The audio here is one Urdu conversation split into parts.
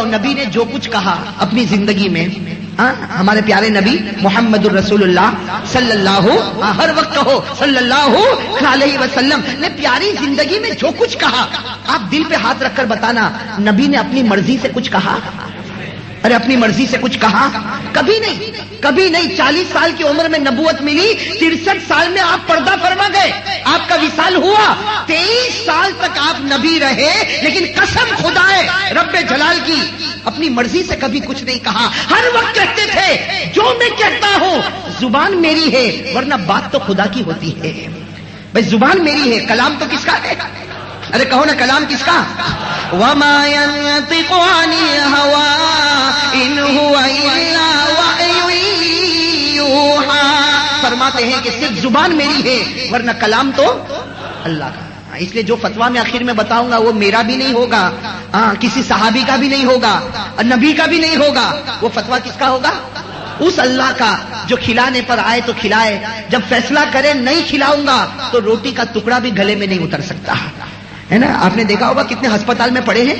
نبی نے جو کچھ کہا اپنی زندگی میں، ہمارے پیارے نبی محمد الرسول اللہ صلی اللہ، ہر وقت کہو صلی اللہ علیہ وسلم نے پیاری زندگی میں جو کچھ کہا، آپ دل پہ ہاتھ رکھ کر بتانا نبی نے اپنی مرضی سے کچھ کہا؟ ارے اپنی مرضی سے کچھ کہا؟ کبھی نہیں، کبھی نہیں۔ 40 سال کی عمر میں نبوت ملی، 63 سال میں آپ پردہ فرما گئے، آپ کا وصال ہوا، 23 سال تک آپ نبی رہے، لیکن قسم خدا ہے رب جلال کی اپنی مرضی سے کبھی کچھ نہیں کہا۔ ہر وقت کہتے تھے جو میں کہتا ہوں زبان میری ہے، ورنہ بات تو خدا کی ہوتی ہے۔ بھائی زبان میری ہے، کلام تو کس کا ہے؟ ارے کہو نا کلام کس کا؟ وَمَا يَنطِقُ عَنِ الْهَوَىٰ إِنْ هُوَ إِلَّا وَحْيٌ يُوحَىٰ، فرماتے ہیں کہ صرف زبان میری ہے ورنہ کلام تو اللہ کا۔ اس لیے جو فتویٰ میں آخر میں بتاؤں گا وہ میرا بھی نہیں ہوگا، کسی صحابی کا بھی نہیں ہوگا، نبی کا بھی نہیں ہوگا، وہ فتویٰ کس کا ہوگا؟ اس اللہ کا جو کھلانے پر آئے تو کھلائے، جب فیصلہ کرے نہیں کھلاؤں گا تو روٹی کا ٹکڑا بھی گلے میں نہیں اتر سکتا ہے نا۔ آپ نے دیکھا ہوگا کتنے ہسپتال میں پڑے ہیں،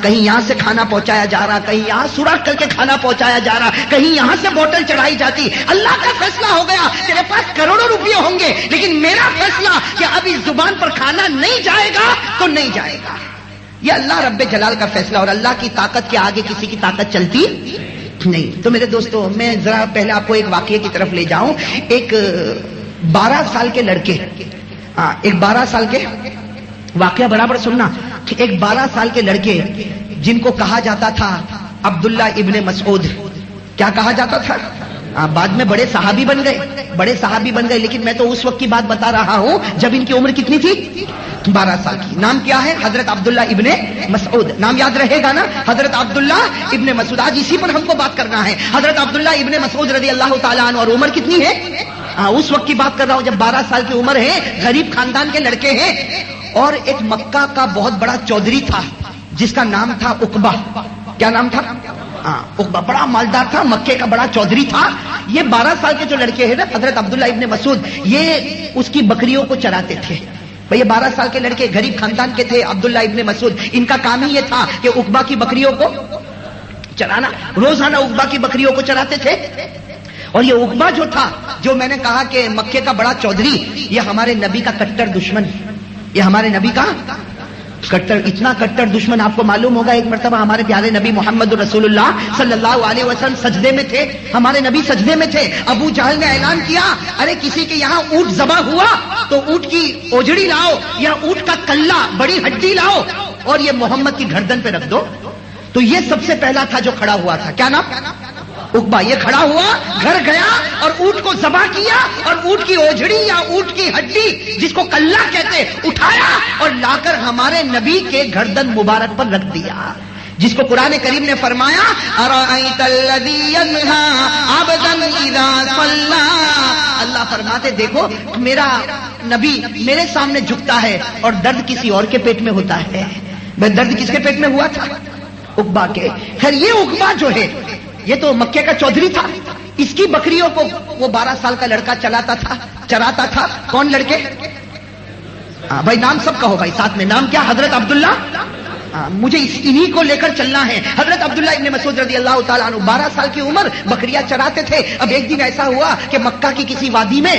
کہیں یہاں سے کھانا پہنچایا جا رہا، کہیں یہاں سوراخ کر کے کھانا پہنچایا جا رہا، کہیں یہاں سے بوتل چڑھائی جاتی۔ اللہ کا فیصلہ ہو گیا تیرے پاس کروڑوں روپے ہوں گے، لیکن میرا فیصلہ کہ اب اس زبان پر کھانا نہیں جائے گا تو نہیں جائے گا۔ یہ اللہ رب جلال کا فیصلہ، اور اللہ کی طاقت کے آگے کسی کی طاقت چلتی نہیں۔ تو میرے دوستو میں ذرا پہلے آپ کو ایک واقعے کی طرف لے جاؤں۔ ایک 12 سال کے لڑکے، ایک 12 سال کے واقعہ برابر سننا، ایک 12 سال کے لڑکے جن کو کہا جاتا تھا عبداللہ ابن مسعود، کیا کہا جاتا تھا؟ بعد میں بڑے صحابی بن گئے، بڑے صحابی بن گئے، لیکن میں تو اس وقت کی بات بتا رہا ہوں جب ان کی عمر کتنی تھی؟ 12 سال کی۔ نام کیا ہے؟ حضرت عبداللہ ابن مسعود۔ نام یاد رہے گا نا؟ حضرت عبداللہ ابن مسعود۔ آج اسی پر ہم کو بات کرنا ہے، حضرت عبداللہ ابن مسعود رضی اللہ تعالیٰ عنہ۔ اور عمر کتنی ہے؟ اس وقت کی بات کر رہا ہوں جب 12 سال کی عمر ہے، غریب خاندان کے لڑکے ہیں۔ اور ایک مکہ کا بہت بڑا چودھری تھا جس کا نام تھا عقبہ۔ کیا نام تھا؟ عقبہ بڑا مالدار تھا، مکے کا بڑا چودھری تھا۔ یہ 12 سال کے جو لڑکے ہیں نا حضرت عبداللہ ابن مسعود، یہ اس کی بکریوں کو چراتے تھے۔ یہ 12 سال کے لڑکے غریب خاندان کے تھے، عبداللہ ابن مسعود، ان کا کام ہی یہ تھا کہ عقبہ کی بکریوں کو چرانا، روزانہ عقبہ کی بکریوں کو چراتے تھے۔ اور یہ عقبہ جو تھا، جو میں نے کہا کہ مکے کا بڑا چودھری، یہ ہمارے نبی کا کٹر دشمن، یہ ہمارے نبی کا کٹر، اتنا کٹر دشمن آپ کو معلوم ہوگا۔ ایک مرتبہ ہمارے پیارے نبی محمد رسول اللہ صلی اللہ علیہ وسلم سجدے میں تھے، ہمارے نبی سجدے میں تھے، ابو جہل نے اعلان کیا ارے کسی کے یہاں اونٹ ذبح ہوا تو اونٹ کی اوجڑی لاؤ یا اونٹ کا کلہ، بڑی ہڈی لاؤ اور یہ محمد کی گردن پہ رکھ دو۔ تو یہ سب سے پہلا تھا جو کھڑا ہوا تھا، کیا نام؟ عقبہ۔ یہ کھڑا ہوا، گھر گیا اور اونٹ کو ذبح کیا اور اونٹ کی اوجڑی یا اونٹ کی ہڈی جس کو کلہ کہتے اٹھایا اور لا کر ہمارے نبی کے گردن مبارک پر رکھ دیا، جس کو قرآن کریم نے فرمایا ارأیت الذی ینہا عبدا اذا صلی۔ اللہ فرماتے دیکھو میرا نبی میرے سامنے جھکتا ہے اور درد کسی اور کے پیٹ میں ہوتا ہے۔ میں درد کس کے پیٹ میں ہوا تھا؟ عقبہ کے۔ خیر یہ عقبہ جو ہے یہ تو مکے کا چودھری تھا، اس کی بکریوں کو وہ 12 سال کا لڑکا چراتا تھا۔ کون لڑکے؟ بھائی نام سب کہو بھائی ساتھ میں، نام کیا؟ حضرت عبداللہ۔ مجھے انہی کو لے کر چلنا ہے۔ حضرت عبداللہ ابن مسعود رضی اللہ تعالیٰ عنہ 12 سال کی عمر، بکریاں چراتے تھے۔ اب ایک دن ایسا ہوا کہ مکہ کی کسی وادی میں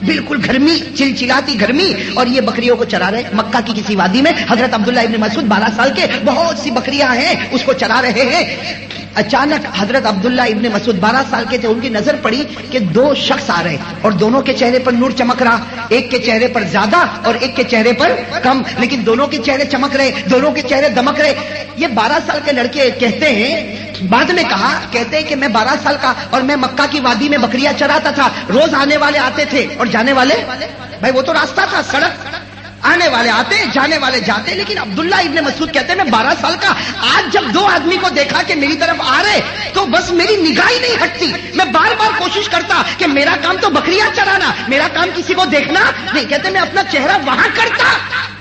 بالکل گرمی، چلچلاتی گرمی، اور یہ بکریوں کو چرا رہے مکہ کی کسی وادی میں۔ حضرت عبداللہ ابن مسعود 12 سال کے، بہت سی بکریاں ہیں، اس کو چرا رہے ہیں۔ اچانک حضرت عبداللہ ابن مسعود 12 سال کے تھے، ان کی نظر پڑی کہ 2 شخص آ رہے اور دونوں کے چہرے پر نور چمک رہا، ایک کے چہرے پر زیادہ اور ایک کے چہرے پر کم، لیکن دونوں کے چہرے چمک رہے، دونوں کے چہرے دمک رہے۔ یہ 12 سال کے لڑکے کہتے ہیں، بعد میں کہتے ہیں کہ میں 12 سال کا اور میں مکہ کی وادی میں بکریاں چراتا تھا، روز آنے والے آتے تھے اور جانے والے، بھائی وہ تو راستہ تھا، سڑک، آنے والے آتے جانے والے جاتے، لیکن عبداللہ ابن مسعود کہتے ہیں میں 12 سال کا، آج جب 2 آدمی کو دیکھا کہ میری طرف آ رہے تو بس میری نگاہ ہی نہیں ہٹتی، میں بار بار کوشش کرتا کہ میرا کام تو بکریاں چرانا، میرا کام کسی کو دیکھنا نہیں۔ کہتے میں اپنا چہرہ وہاں کرتا،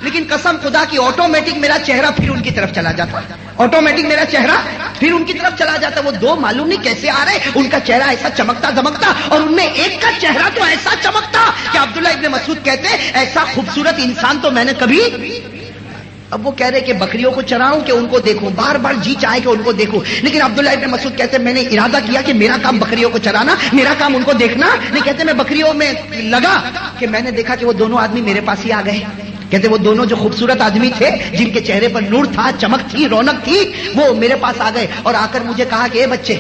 لیکن قسم خدا کی آٹومیٹک میرا چہرہ پھر ان کی طرف چلا جاتا۔ آٹومیٹک میرا چہرہ پھر ان کی طرف چلا جاتا. وہ دو معلوم نہیں کیسے آ رہے, ان کا چہرہ ایسا چمکتا دمکتا, اور ان میں ایک کا چہرہ تو ایسا چمکتا کہ عبداللہ ابن مسعود کہتے ہیں ایسا خوبصورت انسان تو میں نے کبھی. اب وہ کہہ رہے کہ بکریوں کو چراؤں کہ ان کو دیکھوں, بار بار جی چاہے کہ ان کو دیکھوں, لیکن عبداللہ ابن مسعود کہتے ہیں میں نے ارادہ کیا کہ میرا کام بکریوں کو چرانا, میرا کام ان کو دیکھنا نہیں. کہتے میں بکریوں میں لگا کہ میں نے دیکھا کہ وہ دونوں آدمی میرے پاس ہی آ گئے. کہتے وہ دونوں جو خوبصورت آدمی تھے جن کے چہرے پر نور تھا, چمک تھی, رونق تھی, وہ میرے پاس آ گئے اور آ کر مجھے کہا کہ اے بچے,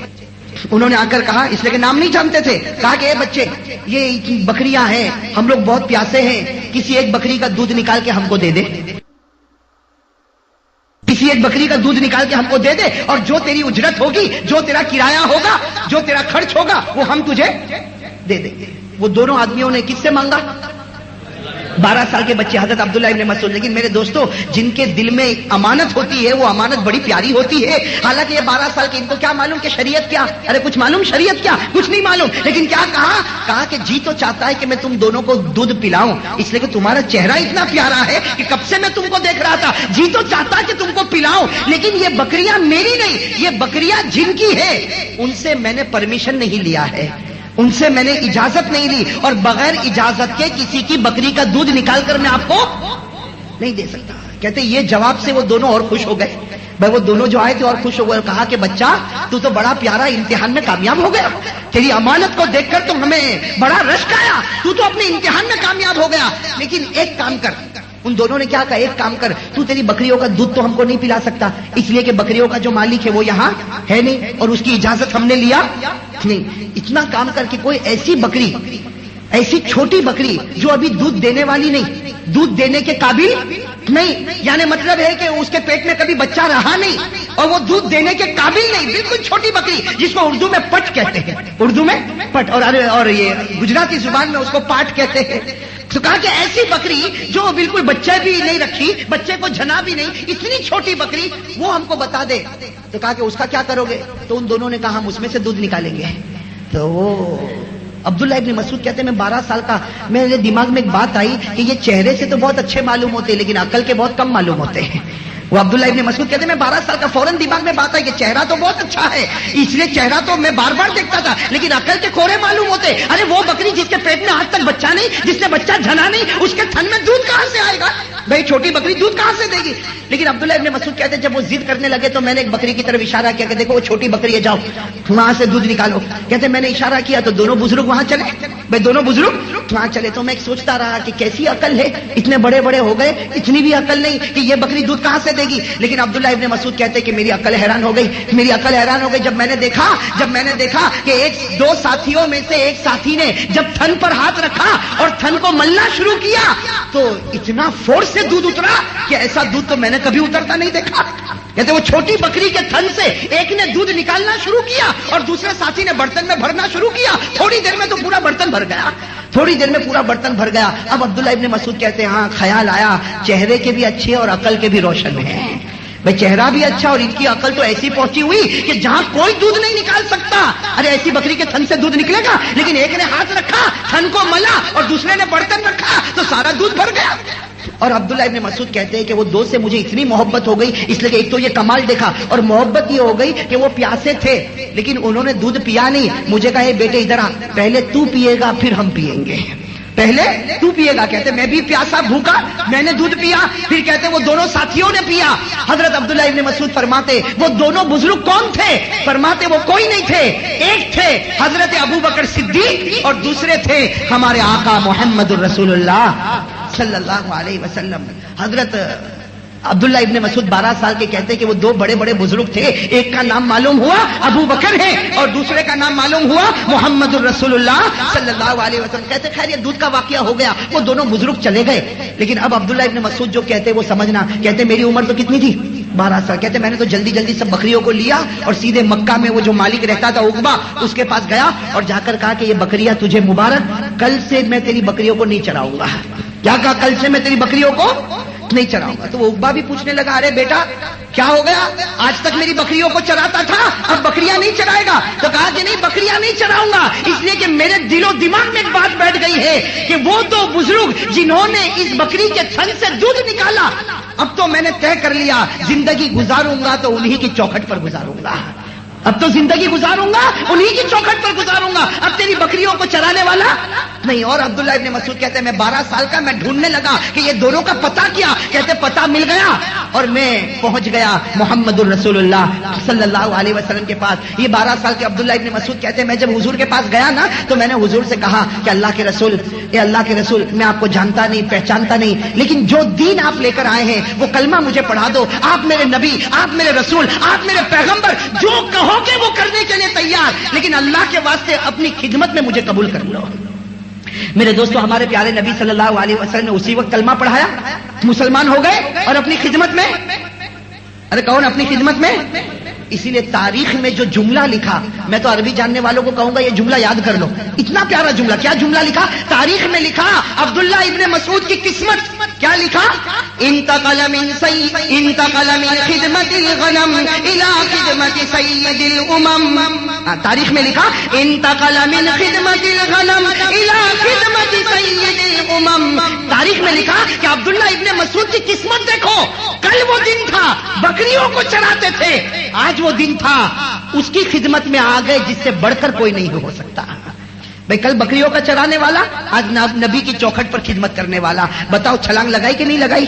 انہوں نے آ کر کہا, اس لیے کہ نام نہیں جانتے تھے, کہا کہ اے بچے یہ بکریاں ہیں, ہم لوگ بہت پیاسے ہیں, کسی ایک بکری کا دودھ نکال کے ہم کو دے دے, کسی ایک بکری کا دودھ نکال کے ہم کو دے دے, اور جو تیری اجرت ہوگی, جو تیرا کرایہ ہوگا, جو تیرا خرچ ہوگا وہ ہم تجھے دے دیں گے. وہ دونوں آدمیوں نے کس سے مانگا؟ 12 سال کے بچے حضرت عبداللہ ابن مسعود. لیکن میرے دوستو جن کے دل میں امانت ہوتی ہے وہ امانت بڑی پیاری ہوتی ہے. حالانکہ یہ 12 سال کے, ان کو کیا معلوم کہ شریعت کیا, ارے کچھ معلوم شریعت کیا, کچھ نہیں معلوم. لیکن کیا کہا کہ جی تو چاہتا ہے کہ میں تم دونوں کو دودھ پلاؤں, اس لیے کہ تمہارا چہرہ اتنا پیارا ہے کہ کب سے میں تم کو دیکھ رہا تھا, جی تو چاہتا ہے کہ تم کو پلاؤں, لیکن یہ بکریاں میری نہیں, یہ بکریاں جن کی ہے ان سے میں نے پرمیشن نہیں لیا ہے, ان سے میں نے اجازت نہیں لی, اور بغیر اجازت کے کسی کی بکری کا دودھ نکال کر میں آپ کو نہیں دے سکتا. کہتے یہ جواب سے وہ دونوں اور خوش ہو گئے. بھائی وہ دونوں جو آئے تھے اور خوش ہو گئے, کہا کہ بچہ تو بڑا پیارا امتحان میں کامیاب ہو گیا, تیری امانت کو دیکھ کر تو ہمیں بڑا رشک آیا, تو اپنے امتحان میں کامیاب ہو گیا, لیکن ایک کام کر. ان دونوں نے کیا کہا, ایک کام کر, تو تیری بکریوں کا دودھ تو ہم کو نہیں پلا سکتا, اس لیے کہ بکریوں کا جو مالک ہے وہ یہاں ہے نہیں, اور اس کی اجازت ہم نے لیا نہیں. اتنا کام کر کے کوئی ایسی بکری, ایسی چھوٹی بکری جو ابھی دودھ دینے والی نہیں, دودھ دینے کے قابل نہیں, یعنی مطلب ہے کہ اس کے پیٹ میں کبھی بچہ رہا نہیں اور وہ دودھ دینے کے قابل نہیں, بالکل چھوٹی بکری جس کو اردو میں پٹ کہتے ہیں, اردو میں پٹ, اور یہ گجراتی زبان میں اس کو پاٹ کہتے ہیں. تو کہا کہ ایسی بکری جو بالکل بچہ بھی نہیں رکھی, بچے کو جنا بھی نہیں, اتنی چھوٹی بکری وہ ہم کو بتا دے. تو کہا کہ اس کا کیا کرو گے؟ تو ان دونوں نے کہا ہم اس میں سے دودھ نکالیں گے. تو وہ عبداللہ ابن مسعود کہتے ہیں میں 12 سال کا, میرے دماغ میں ایک بات آئی کہ یہ چہرے سے تو بہت اچھے معلوم ہوتے ہیں لیکن عقل کے بہت کم معلوم ہوتے ہیں. وہ عبداللہ ابن مسعود کہتے ہیں میں 12 سال کا, فوراً دماغ میں بات آئی کہ چہرہ تو بہت اچھا ہے, اس لیے چہرہ تو میں بار بار دیکھتا تھا, لیکن عقل کے کھورے معلوم ہوتے. ارے وہ بکری جس کے پیٹ میں آج تک بچہ نہیں, جس نے بچہ جنا نہیں, اس کے تھن میں دودھ کہاں سے آئے گا؟ بھائی چھوٹی بکری دودھ کہاں سے دے گی؟ لیکن عبداللہ ابن مسعود کہتے ہیں جب وہ ضد کرنے لگے تو میں نے ایک بکری کی طرف اشارہ کیا کہ دیکھو وہ چھوٹی بکری ہے, جاؤ وہاں سے دودھ نکالو. کہتے میں نے اشارہ کیا تو دونوں بزرگ وہاں چلے. بھائی دونوں بزرگ وہاں چلے تو میں ایک سوچتا رہا کہ کیسی عقل ہے, اتنے بڑے بڑے ہو گئے, اتنی بھی عقل نہیں کہ یہ بکری دودھ کہاں سے دے گی. لیکن عبداللہ ابن مسعود کہتے کہ میری عقل حیران ہو گئی, میری عقل حیران ہو گئی جب میں نے دیکھا کہ دو ساتھیوں میں سے ایک ساتھی نے جب تھن پر ہاتھ رکھا اور تھن کو ملنا شروع کیا تو اتنا فورس سے دودھ اترا کہ ایسا دودھ تو میں نے کبھی اترتا نہیں دیکھا. کہتے وہ چھوٹی بکری کے تھن سے ایک نے دودھ نکالنا شروع کیا اور دوسرے ساتھی نے برتن میں بھرنا شروع کیا. تھوڑی دیر میں تو پورا برتن بھر گیا, تھوڑی دیر میں پورا برتن بھر گیا. اب عبداللہ ابن مسعود کہتے ہیں ہاں خیال آیا چہرے کے بھی اچھے اور عقل کے بھی روشن ہیں. بھائی چہرہ بھی اچھا اور ان کی عقل تو ایسی پہنچی ہوئی کہ جہاں کوئی دودھ نہیں نکال سکتا. ارے ایسی بکری کے تھن سے دودھ نکلے گا, لیکن ایک نے ہاتھ رکھا, تھن کو ملا, اور دوسرے نے برتن رکھا تو سارا دودھ بھر گیا. اور عبداللہ ابن مسعود کہتے ہیں کہ وہ دو سے مجھے اتنی محبت ہو گئی, اس لیے کہ ایک تو یہ کمال دیکھا اور محبت یہ ہو گئی کہ وہ پیاسے تھے لیکن انہوں نے دودھ پیا نہیں. مجھے کہا بیٹے ادھر آ, پہلے تو پیے گا پھر ہم پیئیں گے, پہلے تو پیے گا. کہتے میں بھی پیاسا بھوکا, میں نے دودھ پیا, پھر کہتے وہ دونوں ساتھیوں نے پیا. حضرت عبداللہ ابن مسعود فرماتے وہ دونوں بزرگ کون تھے؟ فرماتے وہ کوئی نہیں تھے, ایک تھے حضرت ابو بکر صدیق اور دوسرے تھے ہمارے آقا محمد الرسول اللہ صلی اللہ علیہ وسلم. حضرت عبداللہ ابن مسعود 12 سال کے کہتے کہ وہ دو بڑے بڑے بزرگ تھے, ایک کا نام معلوم ہوا ابو بکر ہے اور دوسرے کا نام معلوم ہوا محمد الرسول اللہ صلی اللہ علیہ وسلم. کہتے خیر یہ دودھ کا واقعہ ہو گیا, وہ دونوں بزرگ چلے گئے. لیکن اب عبداللہ ابن مسعود جو کہتے وہ سمجھنا, کہتے میری عمر تو کتنی تھی؟ 12 سال. کہتے میں نے تو جلدی جلدی سب بکریوں کو لیا اور سیدھے مکہ میں وہ جو مالک رہتا تھا عقبہ اس کے پاس گیا اور جا کر کہا کہ یہ بکریاں تجھے مبارک, کل سے میں تیری بکریوں کو نہیں چراؤں گا. کیا کہا؟ کل سے میں تیری بکریوں کو نہیں چراؤں گا. تو وہ عقبہ بھی پوچھنے لگا ارے بیٹا کیا ہو گیا, آج تک میری بکریوں کو چراتا تھا, اب بکریاں نہیں چرائے گا؟ تو کہا کہ نہیں بکریاں نہیں چراؤں گا, اس لیے کہ میرے دل و دماغ میں ایک بات بیٹھ گئی ہے کہ وہ تو بزرگ جنہوں نے اس بکری کے تھن سے دودھ نکالا, اب تو میں نے طے کر لیا زندگی گزاروں گا تو انہی کی چوکھٹ پر گزاروں گا, اب تو زندگی گزاروں گا انہی کی چوکھٹ پر گزاروں گا, اب تیری بکریوں کو چرانے والا نہیں. اور عبداللہ ابن مسعود کہتے ہیں میں 12 سال کا, میں ڈھونڈنے لگا کہ یہ دونوں کا پتہ کیا, کہتے پتہ مل گیا اور میں پہنچ گیا محمد الرسول اللہ صلی اللہ علیہ وسلم کے پاس. یہ 12 سال کے عبداللہ ابن مسعود کہتے ہیں میں جب حضور کے پاس گیا نا تو میں نے حضور سے کہا کہ اللہ کے رسول, اے اللہ کے رسول, میں آپ کو جانتا نہیں پہچانتا نہیں, لیکن جو دین آپ لے کر آئے ہیں وہ کلمہ مجھے پڑھا دو, آپ میرے نبی, آپ میرے رسول, آپ میرے پیغمبر, جو کہو کہ وہ کرنے کے لیے تیار, لیکن اللہ کے واسطے اپنی خدمت میں مجھے قبول کر لو. میرے دوستو ہمارے پیارے نبی صلی اللہ علیہ وسلم نے اسی وقت کلمہ پڑھایا, مسلمان ہو گئے اور اپنی خدمت میں, ارے کون اپنی خدمت میں. اسی لیے تاریخ میں جو جملہ لکھا, میں تو عربی جاننے والوں کو کہوں گا یہ جملہ یاد کر لو, اتنا پیارا جملہ. کیا جملہ لکھا تاریخ میں؟ لکھا عبداللہ ابن مسعود کی قسمت. کیا لکھا؟ انتقل من خدمت الغنم الى خدمت سید الامم. تاریخ میں لکھا انتقل من خدمت الغنم الى خدمت سید الامم. تاریخ میں لکھا کہ عبداللہ ابن مسعود کی قسمت دیکھو, کل وہ دن تھا بکریوں کو چراتے تھے, آج وہ دن تھا اس کی خدمت میں آ گئے جس سے بڑھ کر کوئی نہیں ہو سکتا. بھائی کل بکریوں کا چرانے والا, آج نبی کی چوکھٹ پر خدمت کرنے والا. بتاؤ چھلانگ لگائی کہ نہیں لگائی؟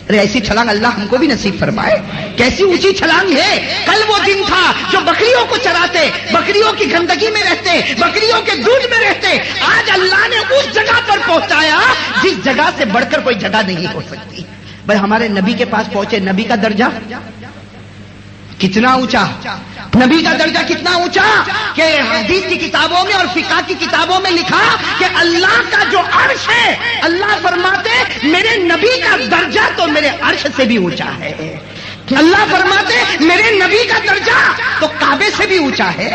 ارے ایسی چھلانگ اللہ ہم کو بھی نصیب فرمائے. کیسی اونچی چھلانگ ہے. کل وہ دن تھا جو بکریوں کو چراتے, بکریوں کی گندگی میں رہتے, بکریوں کے دودھ میں رہتے, آج اللہ نے اس جگہ پر پہنچایا جس جگہ سے بڑھ کر کوئی جگہ نہیں ہو سکتی. بھائی ہمارے نبی کے پاس پہنچے, نبی کا درجہ کتنا اونچا, نبی کا درجہ کتنا اونچا کہ حدیث کی کتابوں میں اور فقہ کی کتابوں میں لکھا کہ اللہ کا جو عرش ہے, اللہ فرماتے میرے نبی کا درجہ تو میرے عرش سے بھی اونچا ہے. اللہ فرماتے میرے نبی کا درجہ تو کعبے سے بھی اونچا ہے.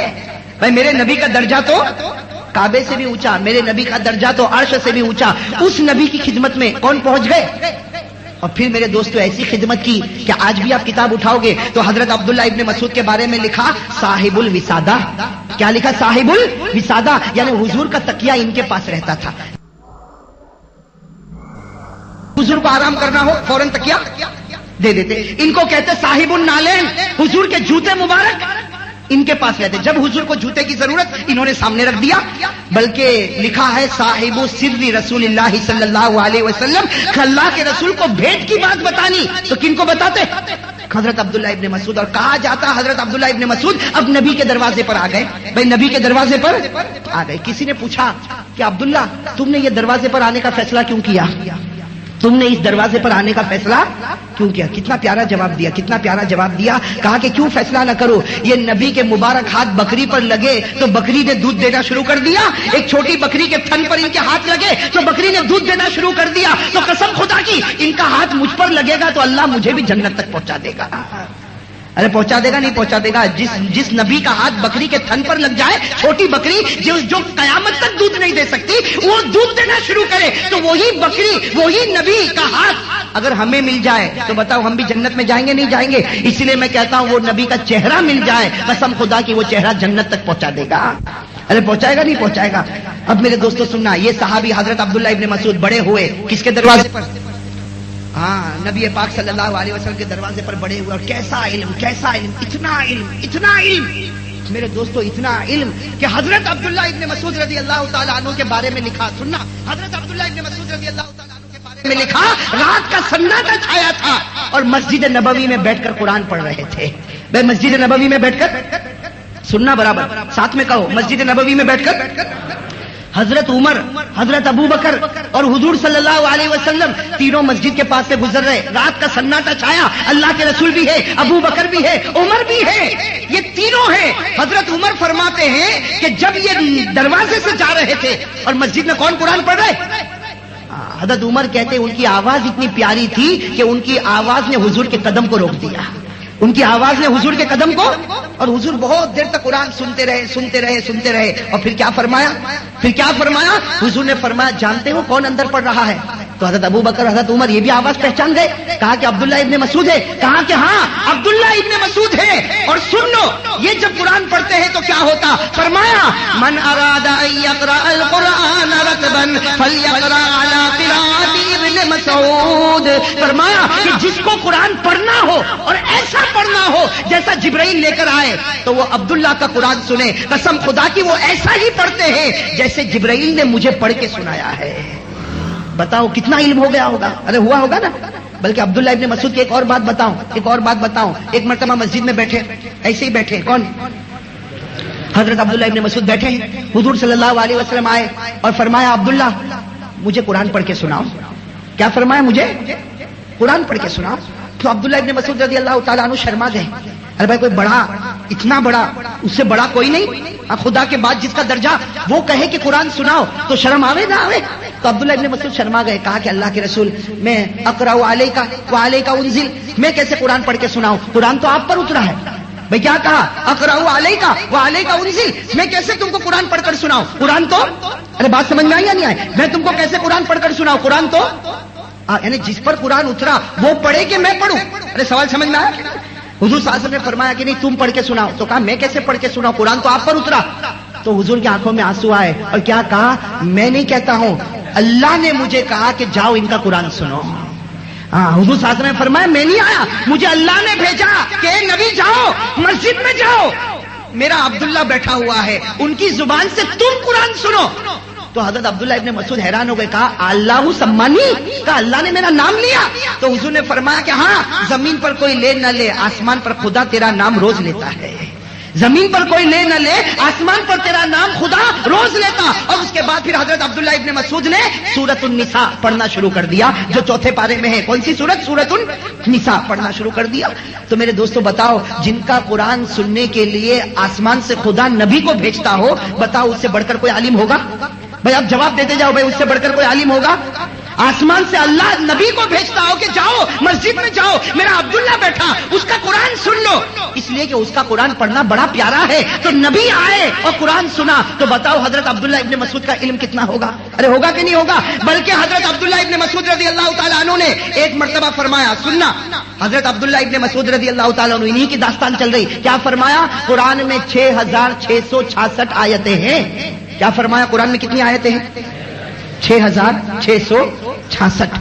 بھائی میرے نبی کا درجہ تو کعبے سے بھی اونچا, میرے نبی کا درجہ تو عرش سے بھی اونچا. اس نبی کی خدمت میں کون پہنچ گئے؟ اور پھر میرے دوستو ایسی خدمت کی کہ آج بھی آپ کتاب اٹھاؤ گے تو حضرت عبداللہ ابن مسعود کے بارے میں لکھا صاحب الوسادہ. کیا لکھا؟ صاحب الوسادہ, یعنی حضور کا تکیہ ان کے پاس رہتا تھا. حضور کو آرام کرنا ہو فوراً تکیہ دے دیتے. ان کو کہتے صاحب النالین, حضور کے جوتے مبارک ان کے پاس رہتے. جب حضور کو جوتے کی ضرورت انہوں نے سامنے رکھ دیا. بلکہ لکھا ہے صاحب سر رسول اللہ صلی اللہ علیہ وسلم, اللہ کے رسول کو بھیٹ کی بات بتانی تو کن کو بتاتے؟ حضرت عبداللہ ابن مسعود. اور کہا جاتا حضرت عبداللہ ابن مسعود اب نبی کے دروازے پر آ گئے. بھائی نبی کے دروازے پر آ گئے. کسی نے پوچھا کہ عبداللہ تم نے یہ دروازے پر آنے کا فیصلہ کیوں کیا, تم نے اس دروازے پر آنے کا فیصلہ کیوں کیا؟ کتنا پیارا جواب دیا, کتنا پیارا جواب دیا. کہا کہ کیوں فیصلہ نہ کرو, یہ نبی کے مبارک ہاتھ بکری پر لگے تو بکری نے دودھ دینا شروع کر دیا. ایک چھوٹی بکری کے تھن پر ان کے ہاتھ لگے تو بکری نے دودھ دینا شروع کر دیا. تو قسم خدا کی ان کا ہاتھ مجھ پر لگے گا تو اللہ مجھے بھی جنت تک پہنچا دے گا. ارے پہنچا دے گا نہیں پہنچا دے گا. جس نبی کا ہاتھ بکری کے تھن پر لگ جائے, چھوٹی بکری جو قیامت تک دودھ نہیں دے سکتی وہ دودھ دینا شروع کرے, تو وہی بکری وہی نبی کا ہاتھ اگر ہمیں مل جائے تو بتاؤ ہم بھی جنت میں جائیں گے نہیں جائیں گے؟ اس لیے میں کہتا ہوں وہ نبی کا چہرہ مل جائے, قسم خدا کی وہ چہرہ جنت تک پہنچا دے گا. ارے پہنچائے گا نہیں پہنچائے گا. اب میرے دوستو سننا, یہ صحابی حضرت عبداللہ ابن مسعود بڑے ہوئے کس کے دروازے پر؟ ہاں نبی پاک صلی اللہ علیہ وسلم کے دروازے پر بڑے ہوئے. اور کیسا علم, کیسا علم, اتنا علم, اتنا علم میرے دوستو, اتنا علم کہ حضرت عبداللہ ابن مسعود رضی اللہ تعالیٰ عنہ کے بارے میں لکھا. سننا, حضرت عبداللہ ابن مسعود رضی اللہ تعالیٰ عنہ کے بارے میں لکھا رات کا سناٹا چھایا تھا اور مسجد نبوی میں بیٹھ کر قرآن پڑھ رہے تھے. بھائی مسجد نبوی میں بیٹھ کر, سننا برابر ساتھ میں کہو, مسجد نبوی میں بیٹھ کر حضرت عمر, حضرت ابو بکر اور حضور صلی اللہ علیہ وسلم تینوں مسجد کے پاس سے گزر رہے. رات کا سناٹا چھایا, اللہ کے رسول بھی ہے, ابو بکر بھی ہے, عمر بھی ہے, یہ تینوں ہیں. حضرت عمر فرماتے ہیں کہ جب یہ دروازے سے جا رہے تھے اور مسجد میں کون قرآن پڑھ رہے؟ حضرت عمر کہتے ہیں ان کی آواز اتنی پیاری تھی کہ ان کی آواز نے حضور کے قدم کو روک دیا. ان کی آواز نے حضور کے قدم کو, اور حضور بہت دیر تک قرآن سنتے رہے سنتے رہے سنتے رہے. اور پھر کیا فرمایا؟ حضور نے فرمایا جانتے ہو کون اندر پڑھ رہا ہے؟ تو حضرت ابو بکر حضرت عمر یہ بھی آواز پہچان گئے, کہا کہ عبداللہ ابن مسعود ہے, کہا کہ ہاں عبداللہ ابن مسعود ہے. اور سن لو یہ جب قرآن پڑھتے ہیں تو کیا ہوتا, فرمایا من اراد ان یقرأ القرآن رتبا فلیقرأ علی قراءت ابن مسعود. فرمایا کہ جس کو قرآن پڑھنا ہو اور ایسا پڑھنا ہو جیسا جبرائیل لے کر آئے تو وہ عبداللہ کا قرآن سنے. قسم خدا کی وہ ایسا ہی پڑھتے ہیں جیسے جبرائیل نے مجھے پڑھ کے سنایا ہے. بتاؤ کتنا علم ہو گیا ہوگا, ارے ہوا ہوگا نا. بلکہ عبداللہ ابن مسعود کی ایک اور بات بتاؤں, ایک مرتبہ مسجد میں بیٹھے, ایسے ہی بیٹھے, کون, حضرت عبداللہ ابن مسعود بیٹھے ہیں, حضور صلی اللہ علیہ وسلم آئے اور فرمایا عبداللہ مجھے قرآن پڑھ کے سناؤ. کیا فرمایا, مجھے قرآن پڑھ کے سناؤ. تو عبداللہ ابن مسعود رضی اللہ تعالیٰ عنہ شرما گئے. ارے بھائی کوئی بڑا, اتنا بڑا, اس سے بڑا کوئی نہیں, خدا کے بعد جس کا درجہ وہ کہے کہ قرآن سناؤ تو شرم آوے نہ آوے. تو عبداللہ ابن مسعود شرما گئے, کہا کہ اللہ کے رسول میں اقرأ علیک وعلیک انزل, میں کیسے قرآن پڑھ کے سناؤں, قرآن تو آپ پر اترا ہے. بھائی کیا کہا, اقرأ علیک وعلیک انزل, میں کیسے تم کو قرآن پڑھ کر سناؤں, قرآن تو, ارے بات سمجھ میں آئی یا نہیں آئی, میں تم کو کیسے قرآن پڑھ کر سناؤں, قرآن تو, یعنی جس پر قرآن اترا وہ پڑھے کہ میں پڑھوں. ارے سوال سمجھ میں آیا. حضور صلی اللہ علیہ وسلم نے فرمایا کہ نہیں تم پڑھ کے سناؤ. تو کہا میں کیسے پڑھ کے سناؤں, قرآن تو آپ پر اترا. تو حضور کی آنکھوں میں آنسو آئے اور کیا کہا, میں نہیں کہتا ہوں, اللہ نے مجھے کہا کہ جاؤ ان کا قرآن سنو. ہاں حضور صلی اللہ علیہ وسلم نے فرمایا میں نہیں آیا, مجھے اللہ نے بھیجا کہ اے نبی جاؤ مسجد میں جاؤ, میرا عبداللہ بیٹھا ہوا ہے, ان کی زبان سے تم قرآن سنو. تو حضرت عبداللہ ابن مسعود حیران ہو گئے, کہا اللہ سمانی, کہا اللہ نے میرا نام لیا. تو حضور نے فرمایا کہ ہاں زمین پر کوئی لے نہ لے, آسمان پر خدا تیرا نام روز لیتا ہے. زمین پر کوئی لے نہ لے, آسمان پر تیرا نام خدا روز لیتا. اور اس کے بعد پھر حضرت عبداللہ ابن مسعود نے سورۃ النساء پڑھنا شروع کر دیا, جو چوتھے پارے میں ہے. کون سی سورت, سورۃ النساء پڑھنا شروع کر دیا. تو میرے دوستو بتاؤ, جن کا قرآن سننے کے لیے آسمان سے خدا نبی کو بھیجتا ہو, بتاؤ اس سے بڑھ کر کوئی عالم ہوگا؟ بھائی آپ جواب دیتے جاؤ, بھائی اس سے بڑھ کر کوئی عالم ہوگا؟ آسمان سے اللہ نبی کو بھیجتا ہو کہ جاؤ مسجد میں جاؤ, میرا عبداللہ بیٹھا, اس کا قرآن سن لو, اس لیے کہ اس کا قرآن پڑھنا بڑا پیارا ہے. تو نبی آئے اور قرآن سنا, تو بتاؤ حضرت عبداللہ ابن مسعود کا علم کتنا ہوگا؟ ارے ہوگا کہ نہیں ہوگا؟ بلکہ حضرت عبداللہ ابن مسعود رضی اللہ تعالیٰ عنہ نے ایک مرتبہ فرمایا, سننا, حضرت عبداللہ ابن مسعود رضی اللہ تعالیٰ عنہ, انہی کی داستان چل رہی, کیا فرمایا, قرآن میں 6666 آیتیں ہیں. کیا فرمایا, قرآن میں کتنی آیتیں ہیں؟ 6666.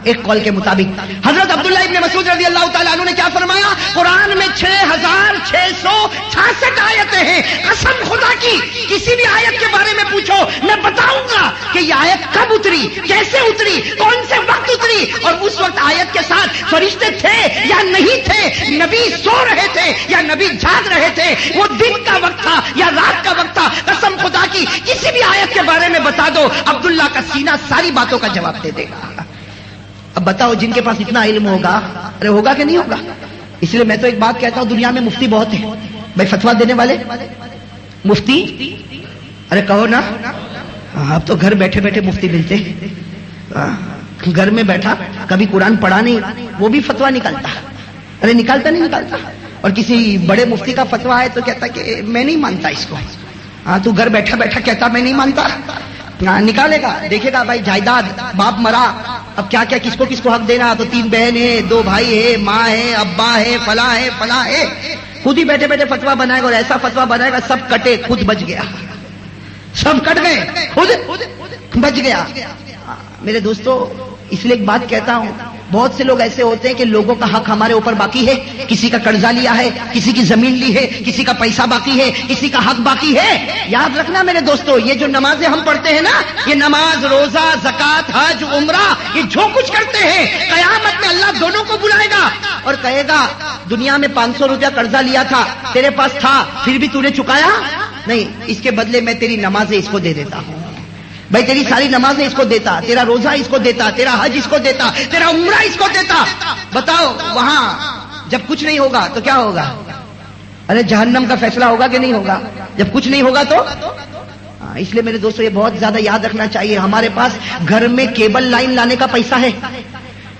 ایک قول کے مطابق حضرت عبداللہ ابن مسعود رضی اللہ تعالیٰ عنہ نے کیا فرمایا, قرآن میں 6666 آیتیں ہیں. قسم خدا کی کسی بھی آیت کے بارے میں پوچھو, میں بتاؤں گا کہ یہ آیت کب اتری, کیسے اتری, کون سے وقت اتری, اور اس وقت آیت کے ساتھ فرشتے تھے یا نہیں تھے, نبی سو رہے تھے یا نبی جاگ رہے تھے, وہ دن کا وقت تھا یا رات کا وقت تھا. قسم خدا کی کسی بھی آیت کے بارے میں بتا دو, عبداللہ کا سینہ ساری باتوں کا جواب دے دے گا. اب بتاؤ جن کے پاس اتنا علم ہوگا, ارے ہوگا کہ نہیں ہوگا؟ اس لیے میں تو ایک بات کہتا ہوں, دنیا میں مفتی بہت ہیں بھائی, فتوا دینے والے مفتی, ارے کہو نا, اب تو گھر بیٹھے بیٹھے مفتی ملتے ہیں. گھر میں بیٹھا, کبھی قرآن پڑھا نہیں, وہ بھی فتوا نکالتا. ارے نکالتا نہیں نکالتا. اور کسی بڑے مفتی کا فتوا ہے تو کہتا کہ میں نہیں مانتا اس کو. ہاں تو گھر بیٹھا بیٹھا کہتا میں نہیں مانتا, نکالے گا, دیکھے گا بھائی جائیداد, باپ مرا, اب کیا کیا کس کو حق دینا, تو 3 بہن ہے, 2 بھائی ہے, ماں ہے, ابا ہے, فلاں ہے, فلاں ہے, خود ہی بیٹھے بیٹھے فتوا بنائے گا, اور ایسا فتوا بنائے گا سب کٹے, خود بچ گیا, سب کٹ گئے, خود بچ گیا. میرے دوستو اس لیے ایک بات کہتا ہوں, بہت سے لوگ ایسے ہوتے ہیں کہ لوگوں کا حق ہمارے اوپر باقی ہے, کسی کا قرضہ لیا ہے, کسی کی زمین لی ہے, کسی کا پیسہ باقی ہے, کسی کا حق باقی ہے. یاد رکھنا میرے دوستو, یہ جو نمازیں ہم پڑھتے ہیں نا, یہ نماز, روزہ, زکات, حج, عمرہ, یہ جو کچھ کرتے ہیں, قیامت میں اللہ دونوں کو بلائے گا اور کہے گا دنیا میں 500 روپیہ قرضہ لیا تھا, تیرے پاس تھا, پھر بھی تو نے چکایا نہیں, اس کے بدلے میں تیری نمازیں اس کو دے دیتا ہوں. بھائی تیری ساری نمازیں اس کو دیتا, تیرا روزہ اس کو دیتا, تیرا حج اس کو دیتا, تیرا عمرہ اس کو دیتا. بتاؤ وہاں جب کچھ نہیں ہوگا تو کیا ہوگا؟ ارے جہنم کا فیصلہ ہوگا کہ نہیں ہوگا جب کچھ نہیں ہوگا تو؟ اس لیے میرے دوستو یہ بہت زیادہ یاد رکھنا چاہیے. ہمارے پاس گھر میں کیبل لائن لانے کا پیسہ ہے,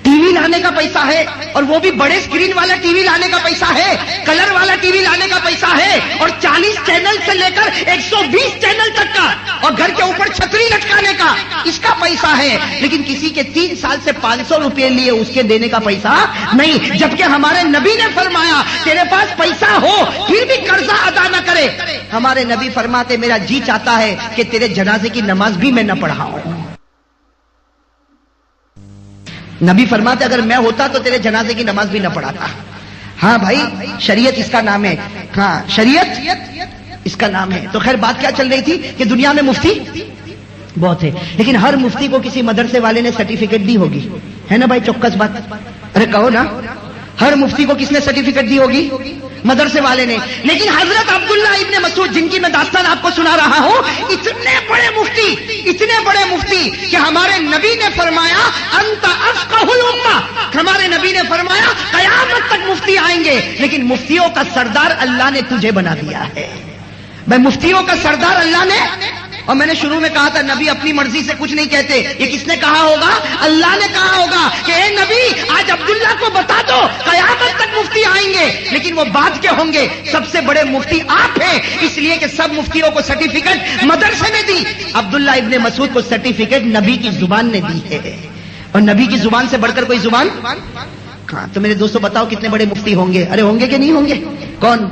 ٹی وی وی لانے کا پیسہ ہے، اور وہ بھی بڑے اسکرین والا ٹی وی لانے کا پیسہ ہے، کلر والا ٹی وی لانے کا پیسہ ہے، اور 40 چینل سے لے کر 120 چینل تک کا، اور گھر کے اوپر چھتری لٹکانے کا اس کا پیسہ ہے، لیکن کسی کے 3 سال سے 500 روپے لیے اس کے دینے کا پیسہ نہیں. جبکہ ہمارے نبی نے فرمایا تیرے پاس پیسہ ہو پھر بھی قرضہ ادا نہ کرے. ہمارے نبی فرماتے میرا جی چاہتا ہے کہ تیرے جنازے کی نماز بھی میں نہ پڑھاؤں. نبی فرماتے اگر میں ہوتا تو تیرے جنازے کی نماز بھی نہ پڑھاتا. ہاں بھائی شریعت اس کا نام ہے. ہاں شریعت اس کا نام ہے. تو خیر بات کیا چل رہی تھی کہ دنیا میں مفتی بہت ہے، لیکن ہر مفتی کو کسی مدرسے والے نے سرٹیفکیٹ دی ہوگی، ہے نا بھائی؟ چوکس بات، ارے کہو نا. ہر مفتی کو کس نے سرٹیفکیٹ دی ہوگی؟ مدرسے والے نے. لیکن حضرت عبداللہ ابن مسعود جن کی میں داستان آپ کو سنا رہا ہوں، اتنے بڑے مفتی کہ ہمارے نبی نے فرمایا انت افقہ الامہ. ہمارے نبی نے فرمایا قیامت تک مفتی آئیں گے، لیکن مفتیوں کا سردار اللہ نے تجھے بنا دیا ہے. میں مفتیوں کا سردار اللہ نے. اور میں نے شروع میں کہا تھا نبی اپنی مرضی سے کچھ نہیں کہتے. یہ کس نے کہا ہوگا؟ اللہ نے کہا ہوگا کہ اے نبی آج عبداللہ کو بتا دو قیامت تک مفتی آئیں گے، لیکن وہ بعد کے ہوں گے. سب سے بڑے مفتی آپ ہیں، اس لیے کہ سب مفتیوں کو سرٹیفکیٹ مدرسے نے دی. عبداللہ ابن مسعود کو سرٹیفکیٹ نبی کی زبان نے دی ہے، اور نبی کی زبان سے بڑھ کر کوئی زبان. ہاں تو میرے دوستوں بتاؤ کتنے بڑے مفتی ہوں گے؟ ارے ہوں گے کہ نہیں ہوں گے؟ کون؟